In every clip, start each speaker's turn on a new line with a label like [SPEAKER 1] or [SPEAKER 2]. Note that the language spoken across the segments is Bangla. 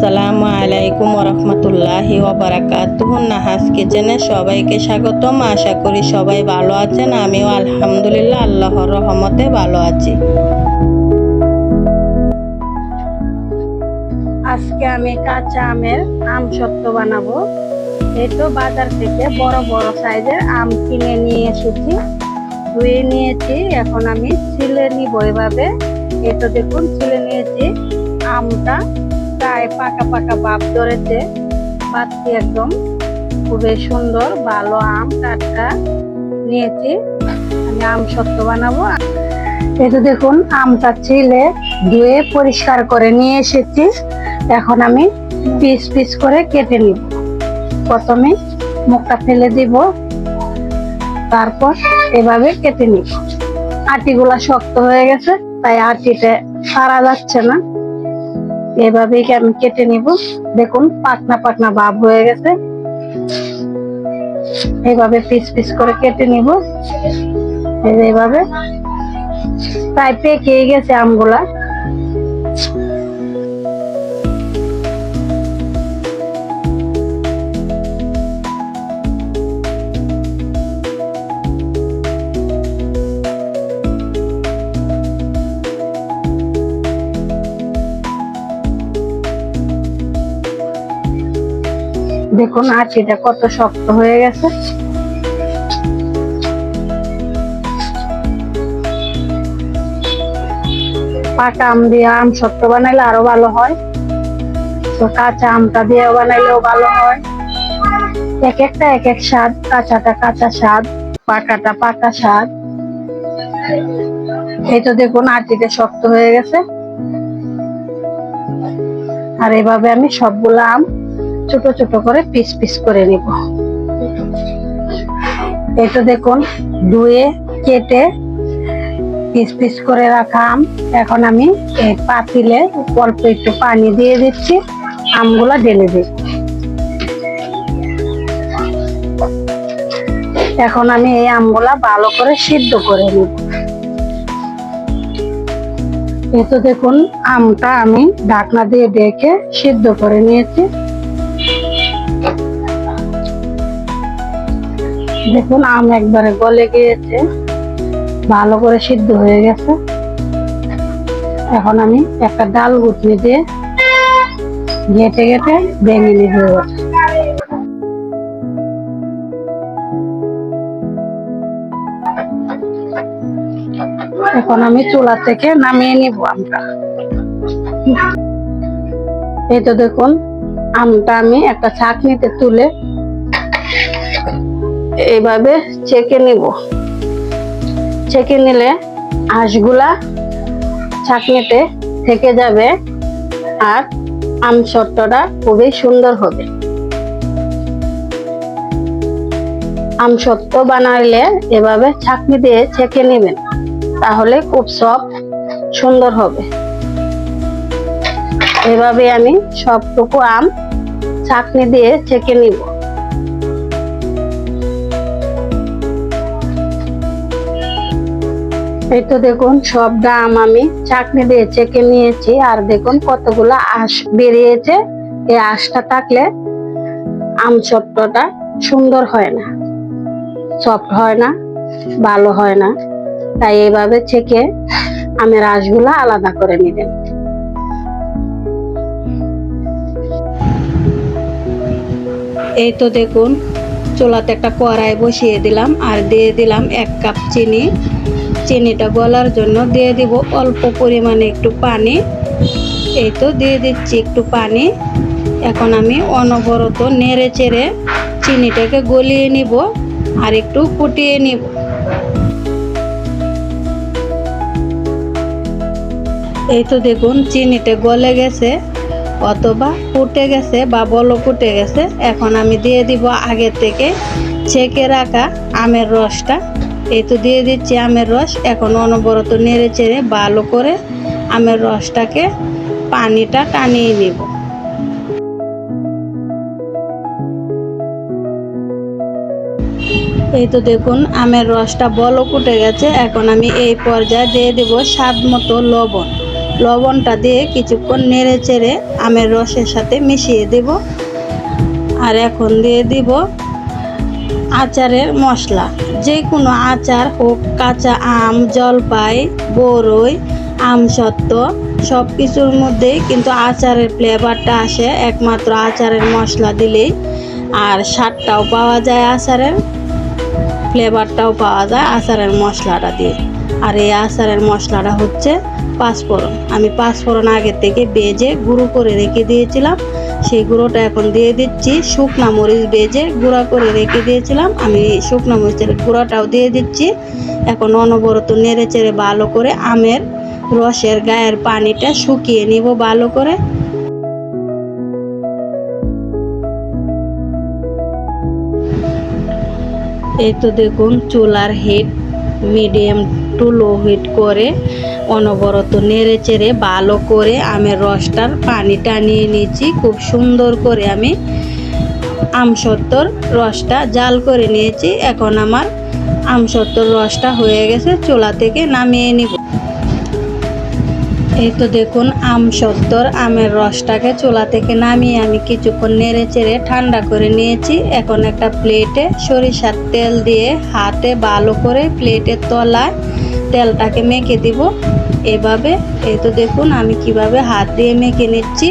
[SPEAKER 1] আসসালামু আলাইকুম ওরহমতুল্লাহি ওয়াবারাকাতুহু। নাহাস কিচেনে সবাইকে স্বাগতম। আশা করি সবাই ভালো আছেন। আমিও আলহামদুলিল্লাহ আল্লাহর রহমতে ভালো আছি।
[SPEAKER 2] আজকে আমি কাঁচা আমের আমসত্ত্ব বানাবো। এই তো বাজার থেকে বড় বড় সাইজের আম কিনে নিয়ে এসেছি, ধুয়ে নিয়েছি। এখন আমি ছিলে নিব এভাবে। এই তো দেখুন ছিলে নিয়েছি। আমটা প্রায় পাকা পাকা ভাব ধরেছে, পাচ্ছি একদম খুবই সুন্দর ভালো আম, টাটকা নিয়েছি। আমি আমসত্ত্ব বানাবো। এই তো দেখুন আমটা ছিলে ধুয়ে পরিষ্কার করে নিয়ে এসেছি। এখন আমি পিস পিস করে কেটে নিব। প্রথমে মুখটা ফেলে দিব, তারপর এভাবে কেটে নিব। আটিগুলা শক্ত হয়ে গেছে, তাই আটিতে সারা যাচ্ছে না। এভাবেই আমি কেটে নিব। দেখুন পাতলা পাতলা ভাব হয়ে গেছে। এইভাবে পিস পিস করে কেটে নিব। এইভাবে প্রায় পেকে গেছে আমগুলা। দেখুন আটিটা কত শক্ত হয়ে গেছে। পাকা আম দিয়ে আমসত্ত্ব বানাইলে আরো ভালো হয়, তো কাঁচা আমটা দিয়ে বানাইলেও ভালো হয়। এক একটা এক এক স্বাদ, কাঁচাটা কাঁচা স্বাদ, পাকাটা পাকা স্বাদ। এই তো দেখুন আটিটা শক্ত হয়ে গেছে। আর এভাবে আমি সবগুলা আম ছোট ছোট করে পিস পিস করে নিব। এই তো দেখুন ধুয়ে কেটে পিস পিস করে রাখা আম। এখন আমি এই পাতিলে অল্প একটু পানি দিয়ে দিচ্ছি, আমগুলা ঢেলে দিই। এখন আমি এই আমগুলা ভালো করে সিদ্ধ করে নিব। এই তো দেখুন আমটা আমি ঢাকনা দিয়ে ঢেকে সিদ্ধ করে নিয়েছি। দেখুন আম একবারে গলে গিয়েছে, ভালো করে সিদ্ধ হয়ে গেছে। এখন আমি একটা ডাল ঘুটনি দিয়ে ঘেটে ঘেটে ভেঙে নিয়ে হয়ে গেছে। এখন আমি চুলা থেকে নামিয়ে নিব আমটা। এই তো দেখুন আমটা আমি একটা ছাঁকনিতে তুলে এইভাবে ছেঁকে নিব। ছেঁকে নিলে আঁশগুলা ছাঁকনিতে থেকে যাবে আর আমসত্ত্বটা খুবই সুন্দর হবে। আমসত্ত্ব বানাইলে এভাবে ছাঁকনি দিয়ে ছেঁকে নেবেন, তাহলে খুব সফট সুন্দর হবে। এভাবে আমি সবটুকু আম ছাঁকনি দিয়ে ছেঁকে নিব। এই তো দেখুন সবটা আম আমি ছাঁকনি দিয়ে ছেঁকে নিয়েছি। আর দেখুন কতগুলো আঁশ বেরিয়েছে। এই আঁশটা থাকলে আমসত্ত্বটা সুন্দর হয় না, সফট হয় না, ভালো হয় না। তাই এইভাবে ছেঁকে আমের আঁশগুলা আলাদা করে নেবেন।
[SPEAKER 1] এই তো দেখুন চুলাতে একটা কড়াই বসিয়ে দিলাম আর দিয়ে দিলাম 1 কাপ চিনি। চিনিটা গলার জন্য দিয়ে দিব অল্প পরিমাণে একটু পানি। এই তো দিয়ে দিচ্ছি একটু পানি। এখন আমি অনবরত নেড়ে চেড়ে চিনিটাকে গলিয়ে নিব আর একটু ফুটিয়ে নিব। এই তো দেখুন চিনিটা গলে গেছে অথবা ফুটে গেছে বা বলক উঠে গেছে। এখন আমি দিয়ে দিব আগে থেকে ছেঁকে রাখা আমের রসটা। এই তো দিয়ে দিচ্ছি আমের রস। এখন অনবরত নেড়ে চেড়ে ভালো করে আমের রসটাকে পানিটা টানিয়ে নিব। এই তো দেখুন আমের রসটা বলক উঠে গেছে। এখন আমি এই পর্যায়ে দিয়ে দেব স্বাদ মতো লবণ। লবণটা দিয়ে কিছুক্ষণ নেড়ে চেড়ে আমের রসের সাথে মিশিয়ে দেব। আর এখন দিয়ে দিব আচারের মশলা। যে কোনো আচার হোক, কাঁচা আম, জলপাই, বরই, আমসত্ত্ব, সব কিছুর মধ্যেই কিন্তু আচারের ফ্লেভারটা আসে একমাত্র আচারের মশলা দিলেই। আর স্বাদটাও পাওয়া যায়, আচারের ফ্লেভারটাও পাওয়া যায় আচারের মশলাটা দিয়ে। আর এই আচারের মশলাটা হচ্ছে পাঁচফোড়ন। আমি পাঁচফোড়ন আগে থেকে ভেজে গুঁড়ো করে রেখে দিয়েছিলাম, সেই গুঁড়োটা এখন দিয়ে দিচ্ছি। শুকনা মরিচ ভেজে গুঁড়া করে রেখে দিয়েছিলাম, আমি শুকনা মরিচের গুঁড়াটাও দিয়ে দিচ্ছি। এখন অনবরত নেড়ে চেড়ে ভালো করে আমের রসের গায়ের পানিটা শুকিয়ে নিব ভালো করে। এই তো দেখুন, চুলার heat medium to low heat করে অনবরত নেড়ে চেড়ে ভালো করে আমের রসটার পানিটা নিয়ে নিয়েছি। খুব সুন্দর করে আমি আমসত্ত্বর রসটা জাল করে নিয়েছি। এখন আমার আমসত্ত্বর রসটা হয়ে গেছে, চুলা থেকে নামিয়ে নিব। এই তো দেখুন, আমসত্ত্বর আমের রসটাকে চুলা থেকে নামিয়ে আমি কিছুক্ষণ নেড়ে চেড়ে ঠান্ডা করে নিয়েছি। এখন একটা প্লেটে সরিষার তেল দিয়ে হাতে ভালো করে প্লেটের তলায় তেলটাকে মেখে দিব এভাবে। এই তো দেখুন আমি কিভাবে হাত দিয়ে মেখে নিচ্ছি।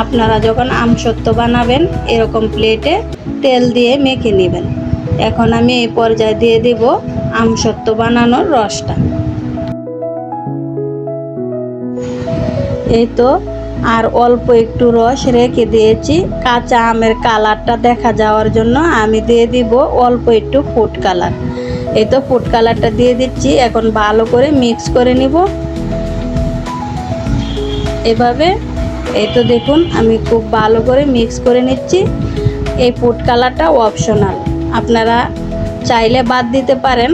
[SPEAKER 1] আপনারা যখন আমসত্ত্ব বানাবেন এরকম প্লেটে তেল দিয়ে মেখে নেবেন। এখন আমি এই পর্যায়ে দিয়ে দেব আমসত্ত্ব বানানোর রসটা। এই তো আর অল্প একটু রস রেখে দিয়েছি কাঁচা আমের কালারটা দেখা যাওয়ার জন্য। আমি দিয়ে দিব অল্প একটু ফুড কালার। এই তো ফুড কালারটা দিয়ে দিচ্ছি। এখন ভালো করে মিক্স করে নিব এভাবে। এই তো দেখুন আমি খুব ভালো করে মিক্স করে নিচ্ছি। এই ফুড কালারটা অপশনাল, আপনারা চাইলে বাদ দিতে পারেন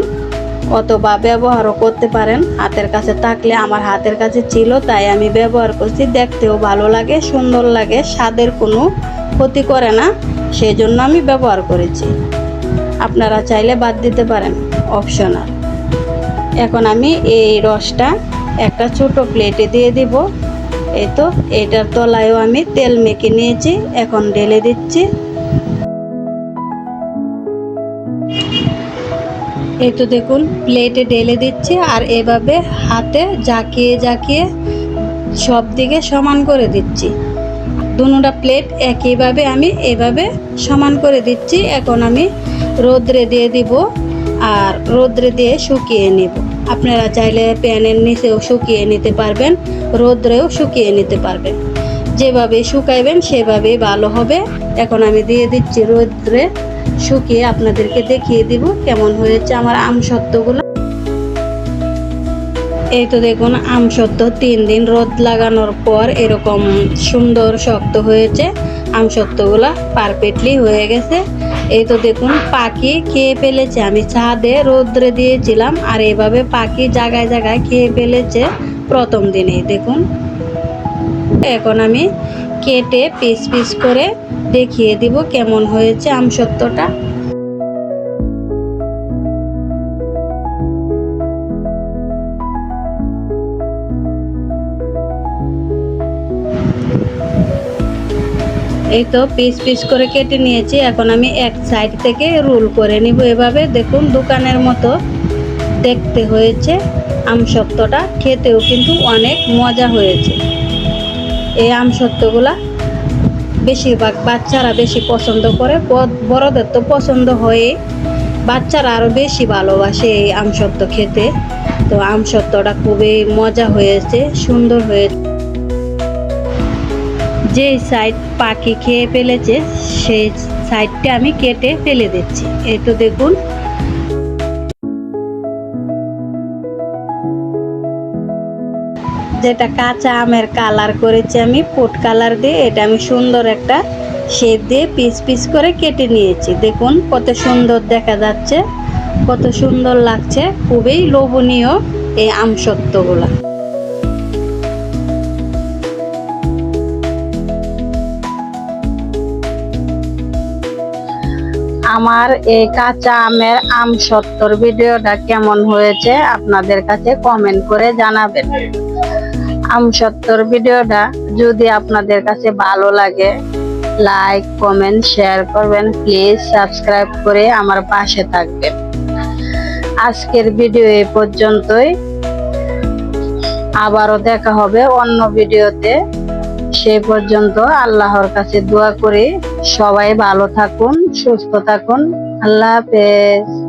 [SPEAKER 1] অথবা ব্যবহারও করতে পারেন হাতের কাছে থাকলে। আমার হাতের কাছে ছিল তাই আমি ব্যবহার করছি। দেখতেও ভালো লাগে, সুন্দর লাগে, স্বাদের কোনো ক্ষতি করে না, সেই জন্য আমি ব্যবহার করেছি। আপনারা চাইলে বাদ দিতে পারেন, অপশনাল। এখন আমি এই রসটা একটা ছোট প্লেটে দিয়ে দিব। এই তো এটার তলায়ও আমি তেল মেখে নিয়েছি, এখন ঢেলে দিচ্ছি। এই তো দেখুন প্লেটে ঢেলে দিচ্ছি আর এভাবে হাতে জাকিয়ে জাকিয়ে সব দিকে সমান করে দিচ্ছি। দুটোটা প্লেট একইভাবে আমি এভাবে সমান করে দিচ্ছি। এখন আমি রোদ্রে দিয়ে দিব আর রোদ্রে দিয়ে শুকিয়ে নিব। আপনারা চাইলে প্যানের নিচেও শুকিয়ে নিতে পারবেন, রোদ্রেও শুকিয়ে নিতে পারবেন। যেভাবে শুকাইবেন সেভাবেই ভালো হবে। এখন আমি দিয়ে দিচ্ছি রোদ্রে শুকিয়ে, আপনাদেরকে দেখিয়ে দিব কেমন হয়েছে আমার আমসত্ত্বগুলো। এই তো দেখুন আমসত্ত্ব 3 দিন রোদ লাগানোর পর এরকম সুন্দর শক্ত হয়েছে। আমসত্ত্বগুলো পারফেক্টলি হয়ে গেছে। এই তো দেখুন পাখি খেয়ে ফেলেছে। আমি ছাদে রোদ্রে দিয়েছিলাম আর এভাবে পাখি জায়গায় জায়গায় খেয়ে ফেলেছে প্রথম দিনেই দেখুন। এখন আমি কেটে পিস পিস করে দেখিয়ে দিব কেমন হয়েছে আমসত্ত্বটা। এই তো পিস পিস করে কেটে নিয়েছি। এখন আমি এক সাইড থেকে রোল করে নিব এভাবে। দেখুন দোকানের মতো দেখতে হয়েছে আমসত্ত্বটা, খেতেও কিন্তু অনেক মজা হয়েছে। এই আমসত্ত্বগুলা বেশিরভাগ বাচ্চারা বেশি পছন্দ করে, বড়দের তো পছন্দ হয়ে, বাচ্চারা আরও বেশি ভালোবাসে এই আমসত্ত্ব খেতে। তো আমসত্ত্বটা খুবই মজা হয়েছে, সুন্দর হয়েছে। যে সাইড পাখি খেয়ে ফেলেছে সেই সাইডটা আমি কেটে ফেলে দিচ্ছি। এই তো দেখুন যেটা কাঁচা আমের কালার করেছি আমি ফুড কালার দিয়ে, এটা আমি সুন্দর একটা শেপ দিয়ে পিস পিস করে কেটে নিয়েছি। দেখুন কত সুন্দর দেখা যাচ্ছে, কত সুন্দর লাগছে, খুবই লোভনীয় এই আমসত্ত্বগুলা। আমার এই কাঁচা আমের আমসত্ত্বর ভিডিওটা কেমন হয়েছে আপনাদের কাছে কমেন্ট করে জানাবেন।
[SPEAKER 2] আমসত্ত্বর ভিডিওটা যদি আপনাদের কাছে ভালো লাগে, লাইক কমেন্ট শেয়ার করবেন, প্লিজ সাবস্ক্রাইব করে আমার পাশে থাকবেন। আজকের ভিডিও এই পর্যন্তই, আবারও দেখা হবে অন্য ভিডিওতে। সেই পর্যন্ত আল্লাহর কাছে দোয়া করি সবাই ভালো থাকুন, সুস্থ থাকুন। আল্লাহ হাফেজ।